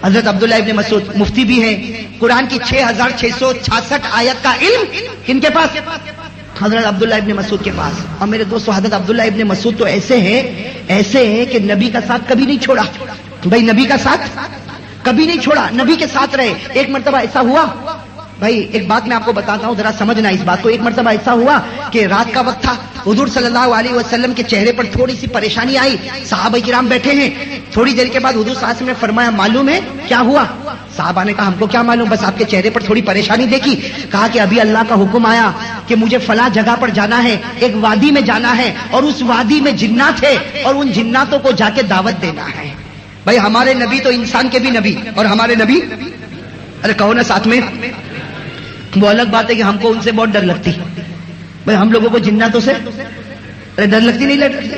حضرت عبداللہ ابن مسعود مفتی بھی ہیں. قرآن کی 6666 آیت کا علم کن کے پاس؟ حضرت عبداللہ ابن مسعود کے پاس. اور میرے دوستو حضرت عبداللہ ابن مسعود تو ایسے ہیں کہ نبی کا ساتھ کبھی نہیں چھوڑا. بھائی نبی کا ساتھ کبھی نہیں چھوڑا، نبی کے ساتھ رہے. ایک مرتبہ ایسا ہوا بھائی، ایک بات میں آپ کو بتاتا ہوں ذرا سمجھنا اس بات کو. ایک مرتبہ ایسا ہوا کہ رات کا وقت تھا، حضور صلی اللہ علیہ وسلم کے چہرے پر تھوڑی سی پریشانی آئی. صحابہ کرام بیٹھے ہیں. تھوڑی دیر کے بعد حضور صلی اللہ علیہ وسلم نے فرمایا معلوم ہے کیا ہوا؟ صحابہ نے کہا ہم کو کیا معلوم، بس آپ کے چہرے پر تھوڑی پریشانی دیکھی. کہا کہ ابھی اللہ کا حکم آیا کہ مجھے فلاں جگہ پر جانا ہے، ایک وادی میں جانا ہے، اور اس وادی میں جنات ہے، اور ان جناتوں کو جا کے دعوت دینا ہے. بھائی ہمارے نبی تو انسان کے بھی نبی، اور ہمارے نبی، ارے کہو نا ساتھ میں. وہ الگ بات ہے کہ ہم کو ان سے بہت ڈر لگتی. بھائی ہم لوگوں کو جناتوں سے ڈر لگتی نہیں لگتی؟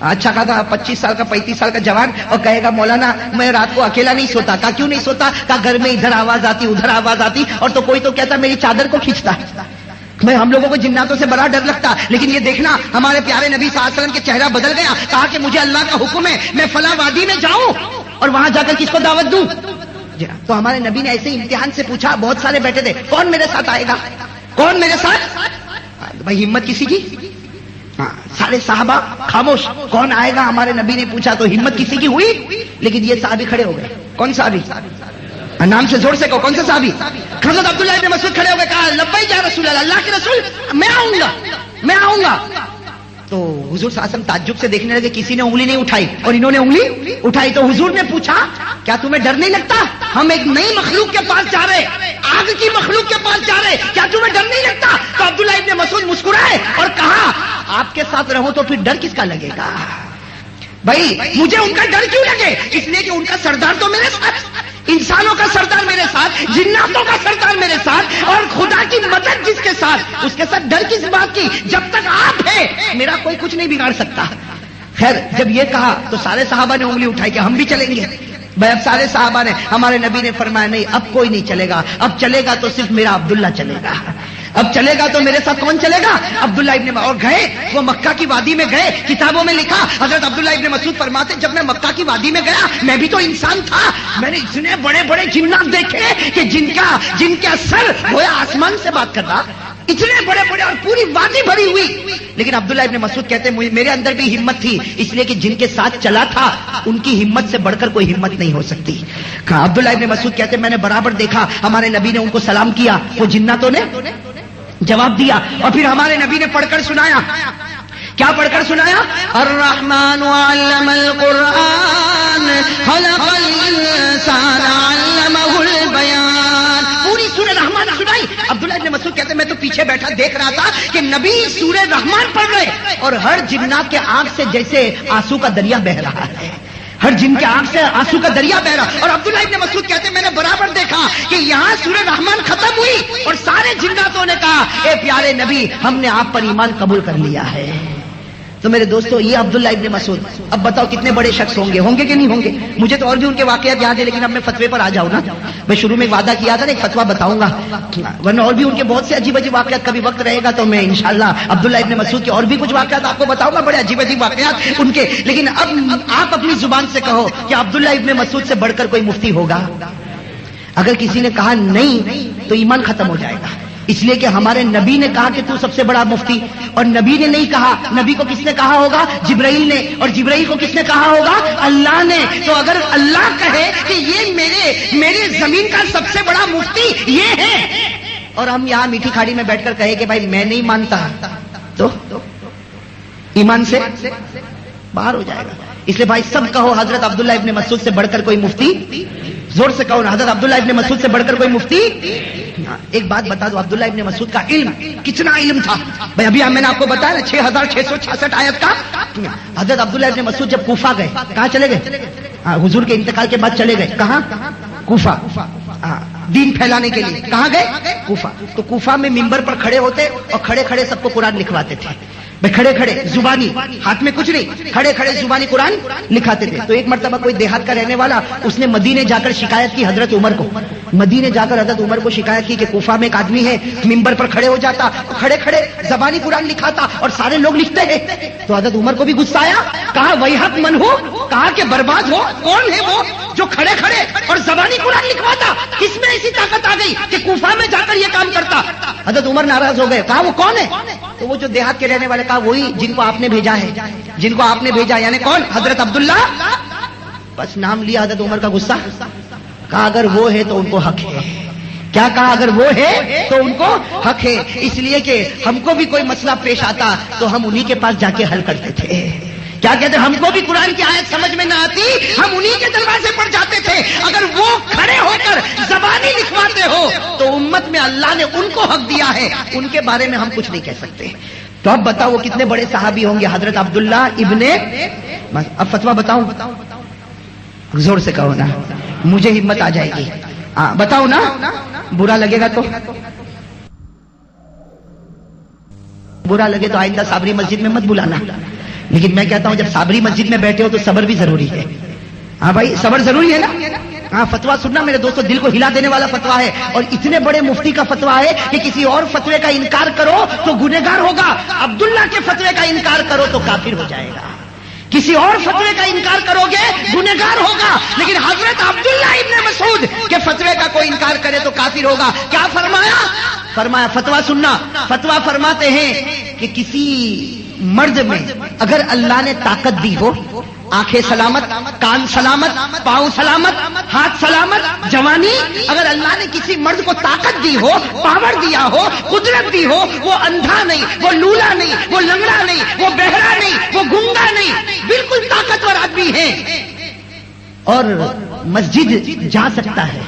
اچھا کہا تھا 25 سال کا 35 سال کا جوان اور کہے گا مولانا میں رات کو اکیلا نہیں سوتا. کہا کیوں نہیں سوتا؟ کہا گھر میں ادھر آواز آتی ادھر آواز آتی، اور تو کوئی تو کہتا میری چادر کو کھینچتا. میں ہم لوگوں کو جناتوں سے بڑا ڈر لگتا. لیکن یہ دیکھنا ہمارے پیارے نبی صلی اللہ علیہ وسلم کے چہرہ بدل گیا. کہا کہ مجھے اللہ کا حکم ہے میں فلاں وادی میں جاؤں اور وہاں جا کر کس کو دعوت دوں. تو ہمارے نبی نے ایسے امتحان سے پوچھا. بہت سارے بیٹھے تھے، کون میرے ساتھ آئے گا؟ کون میرے ساتھ؟ بھائی ہمت کسی کی؟ ہاں سارے صحابہ خاموش. کون آئے گا ہمارے نبی نے پوچھا تو ہمت کسی کی ہوئی. لیکن یہ صحابی کھڑے ہو گئے. کون صحابی؟ نام سے زور سے کہو کون سے صحابی؟ حضرت عبداللہ ابن مسعود کھڑے ہو گئے. کہا لبیک یا رسول اللہ، اللہ کے رسول میں آؤں گا. تو حضور صلی اللہ علیہ وسلم تعجب سے دیکھنے لگے. کسی نے انگلی نہیں اٹھائی اور انہوں نے انگلی اٹھائی. تو حضور نے پوچھا کیا تمہیں ڈر نہیں لگتا؟ ہم ایک نئی مخلوق کے پاس جا رہے، آگ کی مخلوق کے پاس جا رہے، کیا تمہیں ڈر نہیں لگتا؟ تو عبداللہ ابن مسعود مسکرائے اور کہا آپ کے ساتھ رہو تو پھر ڈر کس کا لگے گا؟ بھائی مجھے ان کا ڈر کیوں لگے؟ اس لیے کہ ان کا سردار تو میرے ساتھ، انسانوں کا سردار میرے ساتھ، جناتوں کا سردار میرے ساتھ، اور خدا کی مدد جس کے ساتھ، اس کے ساتھ ڈر کس بات کی؟ جب تک آپ ہیں میرا کوئی کچھ نہیں بگاڑ سکتا. خیر جب یہ کہا تو سارے صحابہ نے انگلی اٹھائی کہ ہم بھی چلیں گے. بھائی اب سارے صحابہ نے. ہمارے نبی نے فرمایا نہیں اب کوئی نہیں چلے گا، اب چلے گا تو صرف میرا عبداللہ چلے گا. اب چلے گا تو میرے ساتھ کون چلے گا؟ عبداللہ ابن. اور گئے وہ مکہ کی وادی میں گئے. کتابوں میں لکھا حضرت عبداللہ ابن مسعود فرماتے جب میں مکہ کی وادی میں گیا میں بھی تو انسان تھا. میں نے اتنے بڑے بڑے جنات دیکھے کہ جن کا سر گویا آسمان سے بات کر رہا، اتنے بڑے بڑے، اور پوری وادی بھری ہوئی. لیکن عبداللہ ابن مسعود کہتے ہیں میرے اندر بھی ہمت تھی، اس لیے کہ جن کے ساتھ چلا تھا ان کی ہمت سے بڑھ کر کوئی ہمت نہیں ہو سکتی. عبداللہ ابن مسعود کہتے ہیں میں نے برابر دیکھا ہمارے نبی نے ان کو سلام کیا، وہ جناتوں نے جواب دیا، اور پھر ہمارے نبی نے پڑھ کر سنایا. کیا پڑھ کر سنایا؟ الرحمن علم القرآن خلق الانسان علمہ البیان. پوری سورہ رحمان سنائی. عبداللہ ابن مسعود کہتے ہیں میں تو پیچھے بیٹھا دیکھ رہا تھا کہ نبی سورہ رحمان پڑھ رہے اور ہر جنات کے آنکھ سے جیسے آنسو کا دریا بہ رہا ہے، ہر جن کے آنکھ سے آنسو کا دریا بہ رہا. اور عبداللہ ابن مسعود کہتے ہیں میں نے برابر دیکھا کہ یہاں سورہ رحمان ختم ہوئی اور سارے جناتوں نے کہا اے پیارے نبی ہم نے آپ پر ایمان قبول کر لیا ہے. تو میرے دوستو یہ عبداللہ ابن مسعود، اب بتاؤ کتنے بڑے شخص ہوں گے کہ نہیں ہوں گے؟ مجھے تو اور بھی ان کے واقعات یاد ہے، لیکن اب میں فتوے پر آ جاؤں نا. میں شروع میں وعدہ کیا تھا نا ایک فتویٰ بتاؤں گا، ورنہ اور بھی ان کے بہت سے عجیب عجیب واقعات. کبھی وقت رہے گا تو میں انشاءاللہ عبداللہ ابن مسعود کے اور بھی کچھ واقعات آپ کو بتاؤں گا، بڑے عجیب عجیب واقعات ان کے. لیکن اب آپ اپنی زبان سے کہو کہ عبداللہ ابن مسعود سے بڑھ کر کوئی مفتی ہوگا؟ اگر کسی نے کہا نہیں تو ایمان ختم ہو جائے گا. اس لیے کہ ہمارے نبی نے کہا کہ تو سب سے بڑا مفتی، اور نبی نے نہیں کہا. نبی کو کس نے کہا ہوگا؟ جبرائیل نے. اور جبرائیل کو کس نے کہا ہوگا؟ اللہ نے. تو اگر اللہ کہے کہ یہ میرے زمین کا سب سے بڑا مفتی یہ ہے، اور ہم یہاں میٹھی کھاڑی میں بیٹھ کر کہے کہ بھائی میں نہیں مانتا، تو ایمان سے باہر ہو جائے گا. اس لیے بھائی سب کہو حضرت عبداللہ ابن مسعود سے بڑھ کر کوئی مفتی. زور سے کہو نا، حضرت عبداللہ ابن مسعود سے بڑھ کر کوئی مفتی. ایک بات بتا دو، عبداللہ ابن مسعود کا علم کتنا علم تھا بھائی. ابھی میں نے آپ کو بتایا نا 6666 آیت کا. حضرت عبداللہ ابن مسعود جب کوفہ گئے، کہاں چلے گئے؟ حضور کے انتقال کے بعد چلے گئے. کہاں؟ کوفہ. دین پھیلانے کے لیے کہاں گئے؟ کوفہ. تو کوفہ میں ممبر پر کھڑے ہوتے اور کھڑے کھڑے سب کو قرآن لکھواتے تھے. بھائی کھڑے کھڑے زبانی، ہاتھ میں کچھ نہیں، کھڑے کھڑے زبانی قرآن لکھاتے تھے. تو ایک مرتبہ کوئی دیہات کا رہنے والا اس نے مدینے جا کر شکایت کی حضرت عمر کو. مدینے جا کر حضرت عمر کو شکایت کی کہ کوفہ میں ایک آدمی ہے ممبر پر کھڑے ہو جاتا، کھڑے کھڑے زبانی قرآن لکھاتا اور سارے لوگ لکھتے ہیں. تو حضرت عمر کو بھی غصہ آیا. کہا ویحک من ہو، کہا کہ برباد ہو، کون ہے وہ جو کھڑے کھڑے اور زبانی قرآن لکھواتا؟ کس میں ایسی طاقت آ گئی کہ کوفہ میں جا کر یہ کام کرتا؟ حضرت عمر ناراض ہو گئے. کہا وہ کون ہے؟ تو وہ جو دیہات کے رہنے والے، کہا وہی جن کو آپ نے بھیجا ہے، جن کو آپ نے بھیجا. یعنی کون؟ حضرت عبداللہ. بس نام لیا حضرت عمر کا غصہ. کہا اگر وہ ہے تو ان کو حق ہے. کیا کہا؟ اگر وہ ہے تو ان کو حق ہے. اس لیے کہ ہم کو بھی کوئی مسئلہ پیش آتا تو ہم انہی کے پاس جا کے حل کرتے تھے. کیا کہتے ہیں؟ ہم کو بھی قرآن کی آیت سمجھ میں نہ آتی، ہم انہی کے دروازے پر جاتے تھے. اگر وہ کھڑے ہو کر زبانی لکھواتے ہو تو امت میں اللہ نے ان کو حق دیا ہے، ان کے بارے میں ہم کچھ نہیں کہہ سکتے. تو اب بتاؤ وہ کتنے بڑے صحابی ہوں گے؟ حضرت عبداللہ ابن. اب فتویٰ بتاؤں؟ زور سے کہو نا، مجھے ہمت آ جائے گی. بتاؤ نا، برا لگے گا تو برا لگے تو آئندہ صابری مسجد میں مت بلانا. لیکن میں کہتا ہوں جب صابری مسجد میں بیٹھے ہو تو صبر بھی ضروری ہے. ہاں بھائی صبر ضروری ہے نا. ہاں فتویٰ سننا میرے دوستو، دل کو ہلا دینے والا فتویٰ ہے. اور اتنے بڑے مفتی کا فتویٰ ہے کہ کسی اور فتوے کا انکار کرو تو گنہگار ہوگا، عبداللہ کے فتوے کا انکار کرو تو کافر ہو جائے گا. کسی اور فتوے کا انکار کرو گے گنہگار ہوگا، لیکن حضرت عبداللہ ابن مسعود کے فتوے کا کوئی انکار کرے تو کافر ہوگا. کیا فرمایا؟ فرمایا فتویٰ سننا. فتویٰ فرماتے ہیں کہ کسی مرد میں اگر اللہ نے طاقت دی ہو، آنکھیں سلامت، کان سلامت، پاؤں سلامت، ہاتھ سلامت، جوانی، اگر اللہ نے کسی مرد کو طاقت دی ہو، پاور دیا ہو، قدرت دی ہو، وہ اندھا نہیں، وہ لولا نہیں، وہ لنگڑا نہیں، وہ بہرا نہیں، وہ گنگا نہیں، بالکل طاقتور آدمی ہے اور مسجد جا سکتا ہے.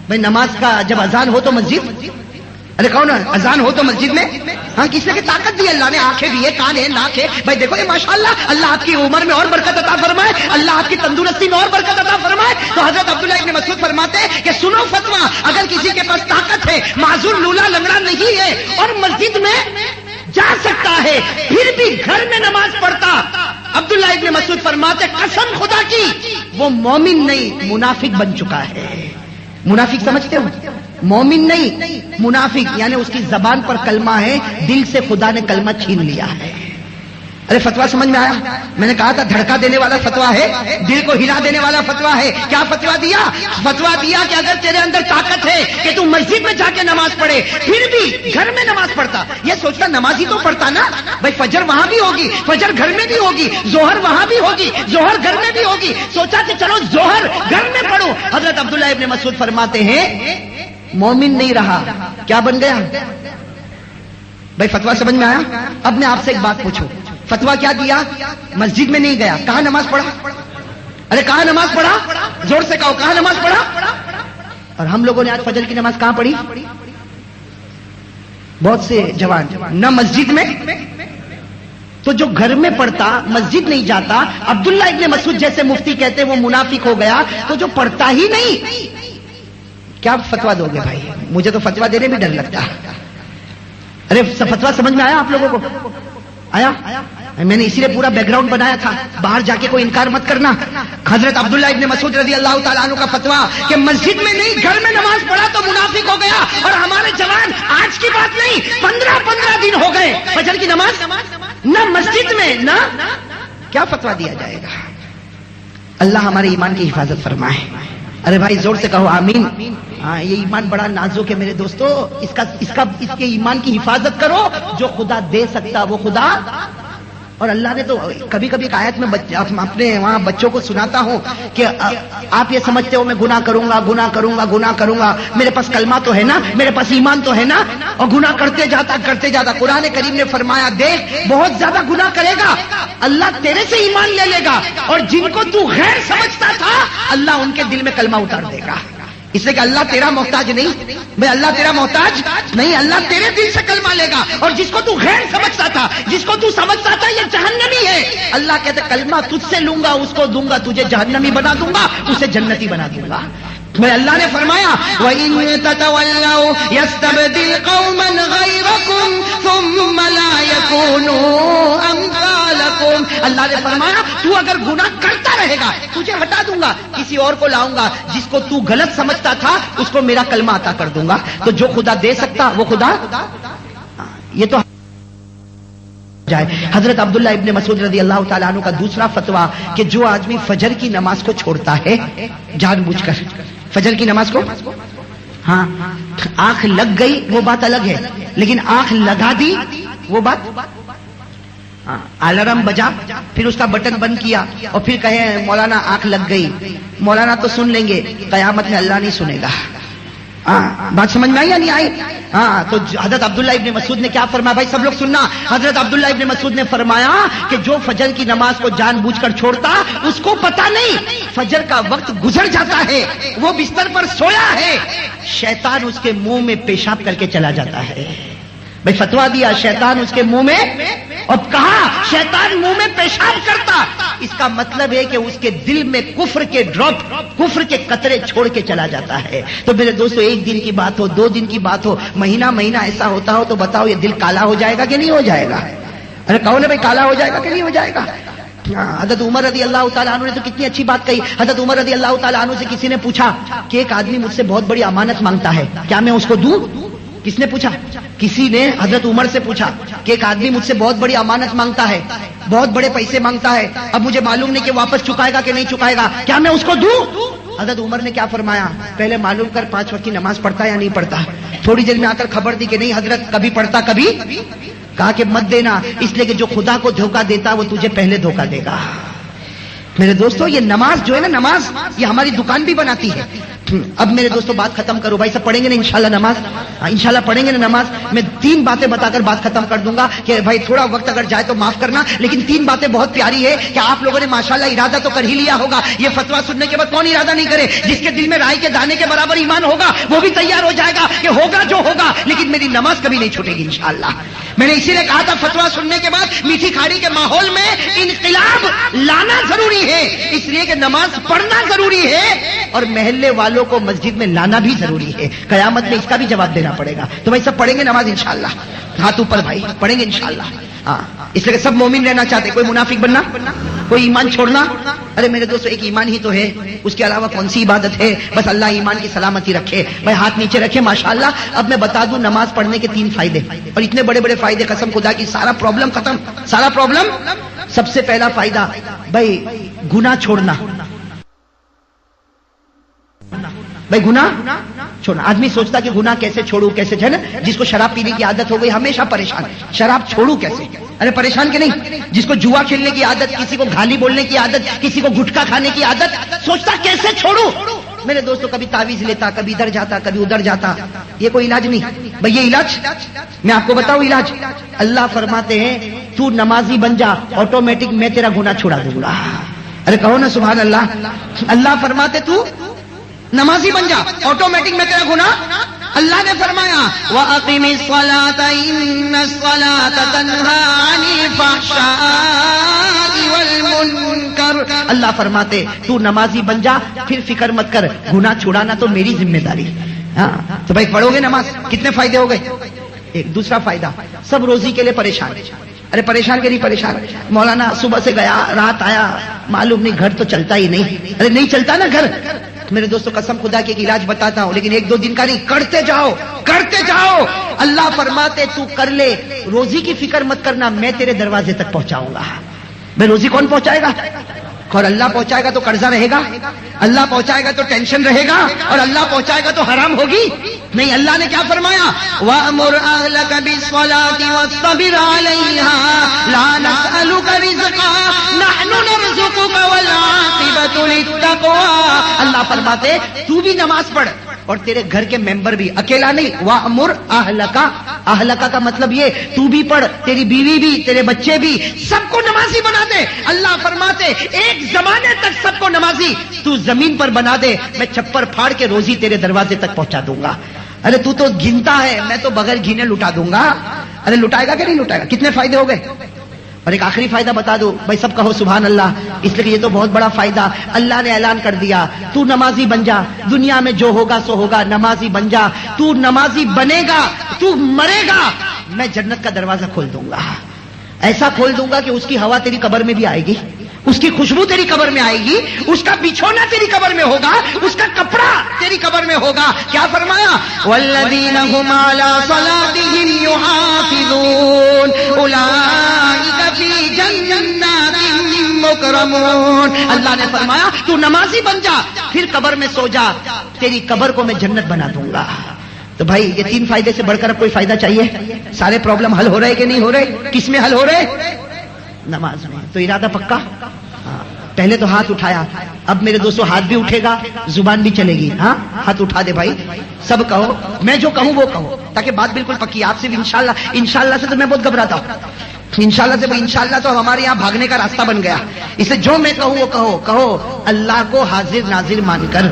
بھائی نماز کا جب اذان ہو تو مسجد، ارے کون اذان ہو تو مسجد میں. ہاں کس نے کہ طاقت دی اللہ نے، آنکھیں دی ہے، کان ہے، ناک ہے. بھائی دیکھو یہ ماشاءاللہ، اللہ آپ کی عمر میں اور برکت عطا فرمائے، اللہ آپ کی تندرستی میں اور برکت عطا فرمائے. تو حضرت عبداللہ ابن مسعود فرماتے ہیں کہ سنو فتویٰ، اگر کسی کے پاس طاقت ہے، معذور لولا لنگڑا نہیں ہے اور مسجد میں جا سکتا ہے، پھر بھی گھر میں نماز پڑھتا، عبداللہ ابن مسعود فرماتے قسم خدا کی وہ مومن نہیں منافق بن چکا ہے. منافق سمجھتے ہو؟ مومن نہیں منافق، یعنی اس کی زبان پر کلمہ ہے، دل سے خدا نے کلمہ چھین لیا ہے. ارے فتویٰ سمجھ میں آیا؟ میں نے کہا تھا دھڑکا دینے والا فتویٰ ہے، دل کو ہلا دینے والا فتویٰ ہے. کیا فتویٰ دیا؟ فتویٰ دیا کہ اگر تیرے اندر طاقت ہے کہ تو مسجد میں جا کے نماز پڑھے، پھر بھی گھر میں نماز پڑھتا. یہ سوچتا نماز ہی تو پڑھتا نا بھائی، فجر وہاں بھی ہوگی، فجر گھر میں بھی ہوگی، ظہر وہاں بھی ہوگی، ظہر گھر میں بھی ہوگی. سوچا کہ چلو ظہر گھر میں پڑھو. حضرت عبداللہ ابن مسعود فرماتے ہیں مومن نہیں رہا، کیا بن گیا؟ بھائی فتویٰ سمجھ میں آیا؟ اب میں آپ سے ایک بات پوچھوں، فتویٰ کیا دیا؟ مسجد میں نہیں گیا، کہاں نماز پڑھا؟ ارے کہاں نماز پڑھا؟ زور سے کہو، کہاں نماز پڑھا؟ اور ہم لوگوں نے آج فجر کی نماز کہاں پڑھی؟ بہت سے جوان نہ مسجد میں، تو جو گھر میں پڑھتا مسجد نہیں جاتا، عبداللہ ابن مسعود جیسے مفتی کہتے وہ منافق ہو گیا. تو جو پڑھتا ہی نہیں، کیا فتویٰ دو گے بھائی؟ مجھے تو فتویٰ دینے میں ڈر لگتا ہے. ارے فتویٰ سمجھ میں آیا آپ لوگوں کو؟ آیا؟ میں نے اسی لیے پورا بیک گراؤنڈ بنایا تھا، باہر جا کے کوئی انکار مت کرنا. حضرت عبداللہ ابن مسعود رضی اللہ تعالیٰ عنہ کا فتویٰ کہ مسجد میں نہیں گھر میں نماز پڑھا تو منافق ہو گیا. اور ہمارے جوان آج کی بات نہیں 15 دن ہو گئے فجر کی نماز نہ مسجد میں نہ. کیا فتویٰ دیا جائے گا؟ اللہ ہمارے ایمان کی حفاظت فرمائے. ارے بھائی زور سے کہو آمین. ہاں یہ ایمان بڑا نازک ہے میرے دوستو، اس کے ایمان کی حفاظت کرو. جو خدا دے سکتا وہ خدا. اور اللہ نے تو کبھی کبھی ایک آیت میں اپنے وہاں بچوں کو سناتا ہوں کہ آپ یہ سمجھتے ہو میں گناہ کروں گا، میرے پاس کلمہ تو ہے نا، میرے پاس ایمان تو ہے نا، اور گناہ کرتے جاتا. قرآن کریم نے فرمایا دیکھ بہت زیادہ گناہ کرے گا اللہ تیرے سے ایمان لے لے گا، اور جن کو تو غیر سمجھتا تھا اللہ ان کے دل میں کلمہ اتار دے گا. اس لیے کہ اللہ تیرا محتاج نہیں بھائی، اللہ تیرا محتاج نہیں، اللہ تیرے دل سے کلمہ لے گا. اور جس کو تو غیر سمجھتا تھا، جس کو تو سمجھتا تھا یہ جہنمی ہے، اللہ کہتے کلمہ تجھ سے لوں گا، اس کو دوں گا، تجھے جہنمی بنا دوں گا، اسے جنتی بنا دوں گا. میں اللہ نے فرمایا وَإِن تَتَوَلَّوْا يَسْتَبْدِلْ قَوْمًا غَيْرَكُمْ ثُمَّ لَا يَكُونُوا أَمْثَالَكُمْ. اللہ نے فرمایا تو اگر گناہ کرتا رہے گا تجھے ہٹا دوں گا، کسی اور کو لاؤں گا، جس کو تو غلط سمجھتا تھا اس کو میرا کلمہ عطا کر دوں گا. تو جو خدا دے سکتا وہ خدا. یہ تو جائے. حضرت عبداللہ ابن مسعود رضی اللہ تعالیٰ عنہ کا دوسرا فتویٰ کہ جو آدمی فجر کی نماز کو چھوڑتا ہے جان بوجھ کر، فجر کی نماز کو، ہاں آنکھ لگ گئی وہ بات الگ ہے، لیکن آنکھ لگا دی وہ بات. الارم بجا پھر اس کا بٹن بند کیا اور پھر کہے مولانا آنکھ لگ گئی، مولانا تو سن لیں گے، قیامت میں اللہ نہیں سنے گا. بات سمجھ میں آئی یا نہیں آئی؟ ہاں تو حضرت عبداللہ ابن مسعود نے کیا فرمایا؟ بھائی سب لوگ سننا. حضرت عبداللہ ابن مسعود نے فرمایا کہ جو فجر کی نماز کو جان بوجھ کر چھوڑتا اس کو پتا نہیں فجر کا وقت گزر جاتا ہے، وہ بستر پر سویا ہے، شیطان اس کے منہ میں پیشاب کر کے چلا جاتا ہے. بھائی فتوا دیا شیطان اس کے منہ میں، اور کہا شیطان منہ میں پیشاب کرتا، اس کا مطلب ہے کہ اس کے دل میں کفر کے ڈراپ، کفر کے قطرے چھوڑ کے چلا جاتا ہے. تو میرے دوستو ایک دن کی بات ہو، 2 دن کی بات ہو، مہینہ ایسا ہوتا ہو تو بتاؤ یہ دل کالا ہو جائے گا کہ نہیں ہو جائے گا؟ ارے کہو نا بھائی کالا ہو جائے گا کہ نہیں ہو جائے گا؟ حضرت عمر رضی اللہ تعالیٰ عنہ نے تو کتنی اچھی بات کہی. حضرت عمر رضی اللہ تعالیٰ عنہ سے کسی نے پوچھا کہ ایک آدمی مجھ سے بہت بڑی امانت مانگتا ہے، کیا میں اس کو دوں؟ کس نے پوچھا؟ کسی نے حضرت عمر سے پوچھا کہ ایک آدمی مجھ سے بہت بڑی امانت مانگتا ہے، بہت بڑے پیسے مانگتا ہے، اب مجھے معلوم نہیں کہ واپس چکائے گا کہ نہیں چکائے گا، کیا میں اس کو دوں؟ حضرت عمر نے کیا فرمایا؟ پہلے معلوم کر 5 وقت کی نماز پڑھتا ہے یا نہیں پڑھتا. تھوڑی دیر میں آ کر خبر دی کہ نہیں حضرت کبھی پڑھتا کبھی. کہا کہ مت دینا، اس لیے کہ جو خدا کو دھوکہ دیتا وہ تجھے پہلے دھوکہ دے گا. میرے دوستو یہ نماز جو ہے نا، نماز یہ ہماری دکان بھی بناتی ہے. اب میرے دوستو بات ختم کرو. بھائی سب پڑھیں گے نا انشاءاللہ نماز؟ انشاءاللہ پڑھیں گے نا نماز. میں 3 باتیں بتا کر بات ختم کر دوں گا کہ بھائی تھوڑا وقت اگر جائے تو معاف کرنا، لیکن 3 باتیں بہت پیاری ہے کہ آپ لوگوں نے ماشاءاللہ ارادہ تو کر ہی لیا ہوگا. یہ فتویٰ سننے کے بعد کون ارادہ نہیں کرے؟ جس کے دل میں رائی کے دانے کے برابر ایمان ہوگا وہ بھی تیار ہو جائے گا کہ ہوگا جو ہوگا، لیکن میری نماز کبھی نہیں چھوٹے گی انشاءاللہ. میں نے اسی لیے کہا تھا فتویٰ سننے کے بعد میٹھی کھاڑی کے ماحول میں انقلاب لانا ضروری ہے، اس لیے کہ نماز پڑھنا ضروری ہے اور محلے والوں کو مسجد میں لانا بھی ضروری ہے. قیامت میں اس کا بھی جواب دینا پڑے گا. تو بھائی سب پڑھیں گے نماز انشاءاللہ؟ ہاتھ اوپر بھائی، پڑھیں گے انشاءاللہ. ہاں اس لیے کہ سب مومن رہنا چاہتے، کوئی منافق بننا، کوئی ایمان چھوڑنا. ارے میرے دوستو ایک ایمان ہی تو ہے، اس کے علاوہ کون سی عبادت ہے؟ بس اللہ ایمان کی سلامتی رکھے. بھائی ہاتھ نیچے رکھے ماشاءاللہ. اب میں بتا دوں نماز پڑھنے کے 3 فائدے، اور اتنے بڑے بڑے فائدے، قسم خدا کی سارا پرابلم ختم، سارا پرابلم. سب سے پہلا فائدہ بھائی گناہ چھوڑنا. بھائی گناہ چھوڑنا. آدمی سوچتا کہ گناہ کیسے چھوڑوں کیسے، ہے نا؟ جس کو شراب پینے کی عادت ہو گئی ہمیشہ پریشان، شراب چھوڑوں کیسے؟ ارے پریشان کہ نہیں؟ جس کو جوا کھیلنے کی عادت، کسی کو گالی بولنے کی عادت، کسی کو گٹکا کھانے کی عادت، سوچتا کیسے چھوڑوں. میرے دوستو کبھی تعویذ لیتا، کبھی ادھر جاتا کبھی ادھر جاتا. یہ کوئی علاج نہیں بھائی. یہ علاج میں آپ کو بتاؤں علاج. اللہ فرماتے ہیں تو نمازی بن جا، آٹومیٹک میں تیرا گناہ چھڑا دوں گا. ارے کہو نا سبحان اللہ. اللہ فرماتے تو نمازی بن جا، آٹومیٹک میں تیرا گناہ. اللہ نے فرمایا وَأَقِمِ الصَّلَاةَ إِنَّ الصَّلَاةَ تَنْهَى عَنِ الْفَحْشَاءِ وَالْمُنكَرِ. اللہ فرماتے تو نمازی بن جا، پھر فکر مت کر، گناہ چھڑانا تو میری ذمہ داری. ہاں تو بھائی پڑھو گے نماز، کتنے فائدے ہو گئے؟ ایک. دوسرا فائدہ، سب روزی کے لیے پریشان. ارے پریشان کے نہیں پریشان، مولانا صبح سے گیا رات آیا، معلوم نہیں گھر تو چلتا ہی نہیں. ارے نہیں چلتا نا گھر. میرے دوستوں قسم خدا کی ایک علاج بتاتا ہوں، لیکن 1-2 دن کا نہیں، کرتے جاؤ کرتے جاؤ. اللہ فرماتے تو کر لے، روزی کی فکر مت کرنا، میں تیرے دروازے تک پہنچاؤں گا. میں روزی کون پہنچائے گا؟ اور اللہ پہنچائے گا تو قرضہ رہے گا، اللہ پہنچائے گا تو ٹینشن رہے گا، اور اللہ پہنچائے گا تو حرام ہوگی نہیں. اللہ نے کیا فرمایا؟ وَأْمُرْ أَهْلَكَ بِالصَّلَاةِ وَاصْطَبِرْ عَلَيْهَا لَا نَسْأَلُكَ رِزْقًا نَحْنُ نَرْزُقُكَ وَالْعَاقِبَةُ لِلتَّقْوَىٰ. اللہ فرماتے تو بھی نماز پڑھ اور تیرے گھر کے ممبر بھی، اکیلا نہیں. وَأْمُرْ أَهْلَكَ، اہلکا کا مطلب یہ تو بھی پڑھ، تیری بیوی بھی، تیرے بچے بھی، سب کو نمازی بنا دے. اللہ فرماتے ایک زمانے تک سب کو نمازی تو زمین پر بنا دے، میں چھپر پھاڑ کے روزی تیرے دروازے تک پہنچا دوں گا. ارے تو گنتا ہے، میں تو بغیر گنے لٹا دوں گا. ارے لٹائے گا کہ نہیں لٹائے گا؟ کتنے فائدے ہو گئے؟ اور ایک آخری فائدہ بتا دو بھائی، سب کہو سبحان اللہ، اس لیے کہ یہ تو بہت بڑا فائدہ اللہ نے اعلان کر دیا. تو نمازی بن جا، دنیا میں جو ہوگا سو ہوگا، نمازی بن جا. تو نمازی بنے گا، تو مرے گا، میں جنت کا دروازہ کھول دوں گا. ایسا کھول دوں گا کہ اس کی ہوا تیری قبر میں بھی آئے گی، اس کی خوشبو تیری قبر میں آئے گی، اس کا بچھونا تیری قبر میں ہوگا، اس کا کپڑا تیری قبر میں ہوگا. کیا فرمایا؟ والذین هم علی صلاتهم یحافظون اولئک فی جنات مکرمون. اللہ نے فرمایا تو نمازی بن جا، پھر قبر میں سو جا، تیری قبر کو میں جنت بنا دوں گا. تو بھائی یہ 3 فائدے سے بڑھ کر اب کوئی فائدہ چاہیے؟ سارے پرابلم حل ہو رہے کہ نہیں ہو رہے؟ کس میں حل ہو رہے؟ نماز میں. تو ارادہ پکا؟ پہلے تو ہاتھ اٹھایا، اب میرے دوستوں ہاتھ بھی اٹھے گا، زبان بھی چلے گی. ہاں ہاتھ اٹھا دے بھائی، سب کہو، میں جو کہوں وہ کہو، تاکہ بات بالکل پکی. آپ سے بھی انشاءاللہ، انشاءاللہ سے تو میں بہت گھبراتا ہوں، انشاءاللہ سے انشاءاللہ تو ہمارے یہاں بھاگنے کا راستہ بن گیا. اسے جو میں کہوں وہ کہو. کہو اللہ کو حاضر ناظر مان کر،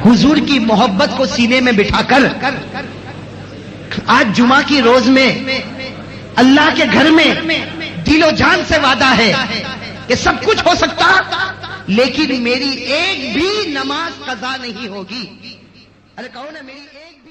حضور کی محبت کو سینے میں بٹھا کر، آج جمعہ کی روز میں اللہ کے گھر میں دل و جان سے وعدہ ہے کہ سب کچھ ہو سکتا لیکن میری ایک بھی نماز قضا نہیں ہوگی. ارے کہو نا میری